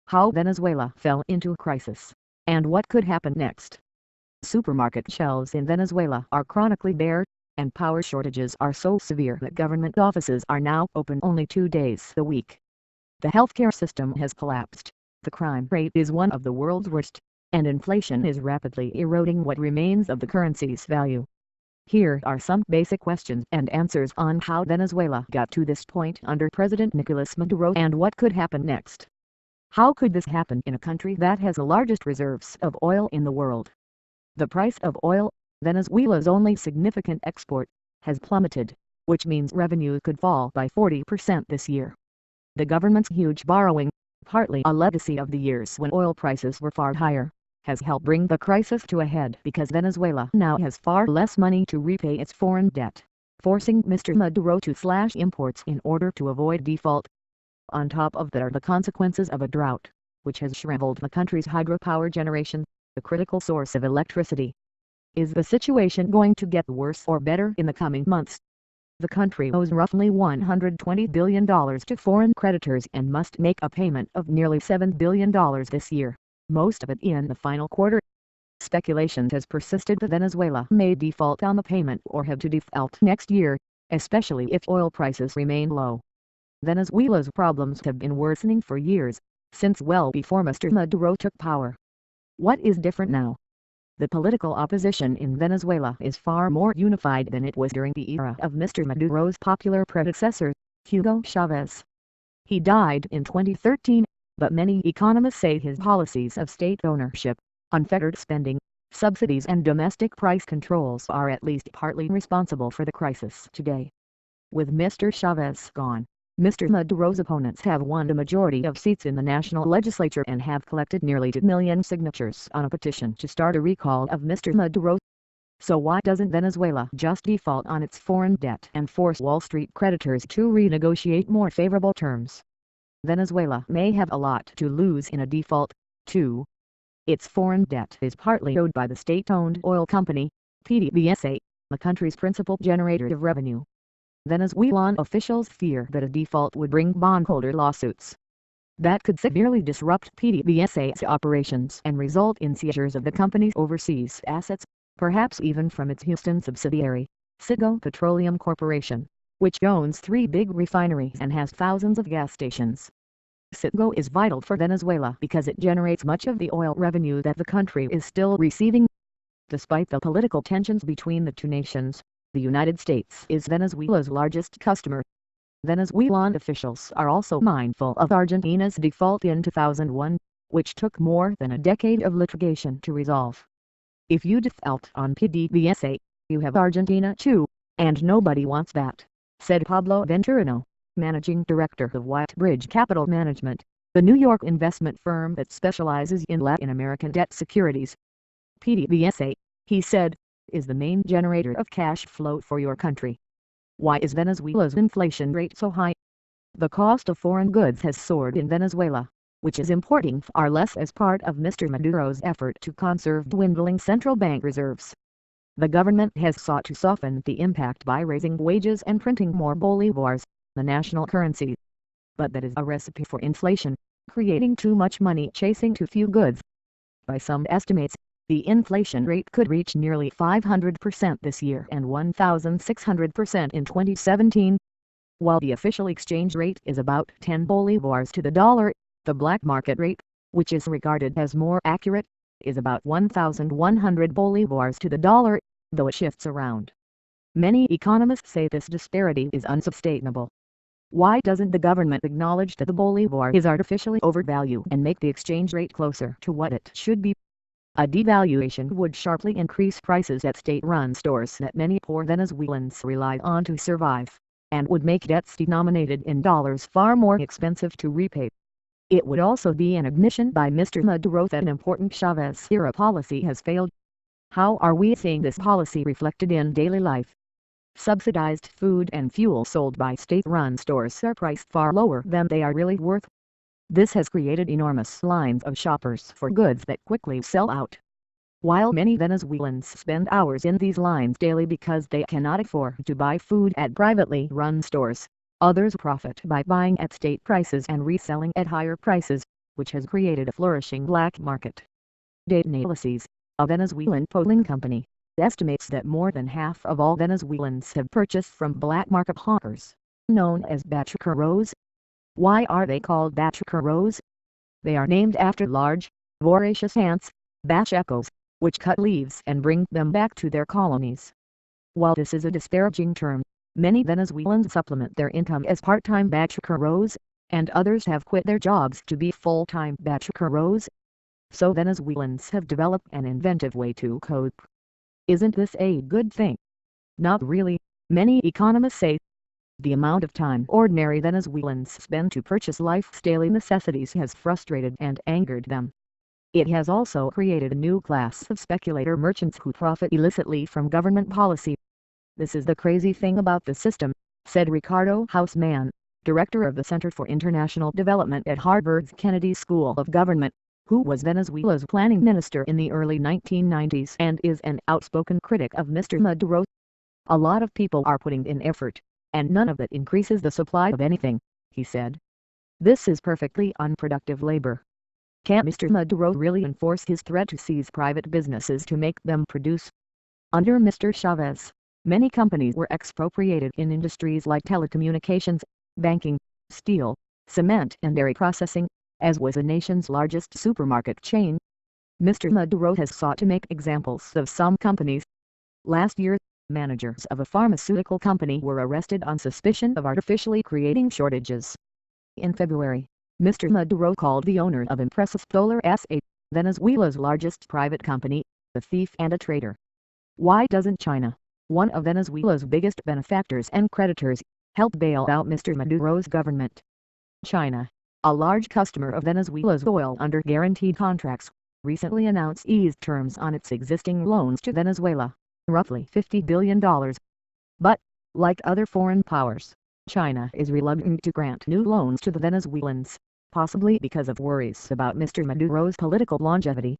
How Venezuela fell into a crisis, and what could happen next. Supermarket shelves in Venezuela are chronically bare, and power shortages are so severe that government offices are now open only 2 days a week. The healthcare system has collapsed, the crime rate is one of the world's worst, and inflation is rapidly eroding what remains of the currency's value. Here are some basic questions and answers on how Venezuela got to this point under President Nicolas Maduro and what could happen next. How could this happen in a country that has the largest reserves of oil in the world? The price of oil, Venezuela's only significant export, has plummeted, which means revenue could fall by 40% this year. The government's huge borrowing, partly a legacy of the years when oil prices were far higher, has helped bring the crisis to a head because Venezuela now has far less money to repay its foreign debt, forcing Mr. Maduro to slash imports in order to avoid default. On top of that are the consequences of a drought, which has shriveled the country's hydropower generation, the critical source of electricity. Is the situation going to get worse or better in the coming months? The country owes roughly $120 billion to foreign creditors and must make a payment of nearly $7 billion this year, most of it in the final quarter. Speculation has persisted that Venezuela may default on the payment or have to default next year, especially if oil prices remain low. Venezuela's problems have been worsening for years, since well before Mr. Maduro took power. What is different now? The political opposition in Venezuela is far more unified than it was during the era of Mr. Maduro's popular predecessor, Hugo Chavez. He died in 2013, but many economists say his policies of state ownership, unfettered spending, subsidies and domestic price controls are at least partly responsible for the crisis today. With Mr. Chavez gone, Mr. Maduro's opponents have won a majority of seats in the national legislature and have collected nearly 2 million signatures on a petition to start a recall of Mr. Maduro. So why doesn't Venezuela just default on its foreign debt and force Wall Street creditors to renegotiate more favorable terms? Venezuela may have a lot to lose in a default, too. Its foreign debt is partly owed by the state-owned oil company, PDVSA, the country's principal generator of revenue. Venezuelan officials fear that a default would bring bondholder lawsuits. That could severely disrupt PDVSA's operations and result in seizures of the company's overseas assets, perhaps even from its Houston subsidiary, Citgo Petroleum Corporation, which owns 3 big refineries and has thousands of gas stations. Citgo is vital for Venezuela because it generates much of the oil revenue that the country is still receiving. Despite the political tensions between the two nations, the United States is Venezuela's largest customer. Venezuelan officials are also mindful of Argentina's default in 2001, which took more than a decade of litigation to resolve. If you default on PDVSA, you have Argentina too, and nobody wants that, said Pablo Venturino, managing director of White Bridge Capital Management, the New York investment firm that specializes in Latin American debt securities. PDVSA, he said, is the main generator of cash flow for your country. Why is Venezuela's inflation rate so high? The cost of foreign goods has soared in Venezuela, which is importing far less as part of Mr. Maduro's effort to conserve dwindling central bank reserves. The government has sought to soften the impact by raising wages and printing more bolivars, the national currency. But that is a recipe for inflation, creating too much money chasing too few goods. By some estimates, the inflation rate could reach nearly 500% this year and 1,600% in 2017. While the official exchange rate is about 10 bolivars to the dollar, the black market rate, which is regarded as more accurate, is about 1,100 bolivars to the dollar, though it shifts around. Many economists say this disparity is unsustainable. Why doesn't the government acknowledge that the bolivar is artificially overvalued and make the exchange rate closer to what it should be? A devaluation would sharply increase prices at state-run stores that many poor Venezuelans rely on to survive, and would make debts denominated in dollars far more expensive to repay. It would also be an admission by Mr. Maduro that an important Chavez-era policy has failed. How are we seeing this policy reflected in daily life? Subsidized food and fuel sold by state-run stores are priced far lower than they are really worth. This has created enormous lines of shoppers for goods that quickly sell out. While many Venezuelans spend hours in these lines daily because they cannot afford to buy food at privately run stores, others profit by buying at state prices and reselling at higher prices. which has created a flourishing black market. Data analyses, a Venezuelan polling company, estimates that more than half of all Venezuelans have purchased from black market hawkers, known as bachucaros. Why are they called bachucaros? They are named after large, voracious ants, bachucos, which cut leaves and bring them back to their colonies. While this is a disparaging term, many Venezuelans supplement their income as part-time bachucaros, and others have quit their jobs to be full-time bachucaros. So Venezuelans have developed an inventive way to cope. Isn't this a good thing? Not really, many economists say. The amount of time ordinary Venezuelans spend to purchase lifestyle necessities has frustrated and angered them. It has also created a new class of speculator merchants who profit illicitly from government policy. This is the crazy thing about the system, said Ricardo Hausman, director of the Center for International Development at Harvard's Kennedy School of Government, who was Venezuela's planning minister in the early 1990s and is an outspoken critic of Mr. Maduro. A lot of people are putting in effort, and none of it increases the supply of anything, he said. This is perfectly unproductive labor. Can't Mr. Maduro really enforce his threat to seize private businesses to make them produce? Under Mr. Chavez, many companies were expropriated in industries like telecommunications, banking, steel, cement and dairy processing, as was the nation's largest supermarket chain. Mr. Maduro has sought to make examples of some companies. Last year, managers of a pharmaceutical company were arrested on suspicion of artificially creating shortages. In February, Mr. Maduro called the owner of Empresas Solar S.A., Venezuela's largest private company, a thief and a traitor. Why doesn't China, one of Venezuela's biggest benefactors and creditors, help bail out Mr. Maduro's government? China, a large customer of Venezuela's oil under guaranteed contracts, recently announced eased terms on its existing loans to Venezuela, roughly $50 billion. But, like other foreign powers, China is reluctant to grant new loans to the Venezuelans, possibly because of worries about Mr. Maduro's political longevity.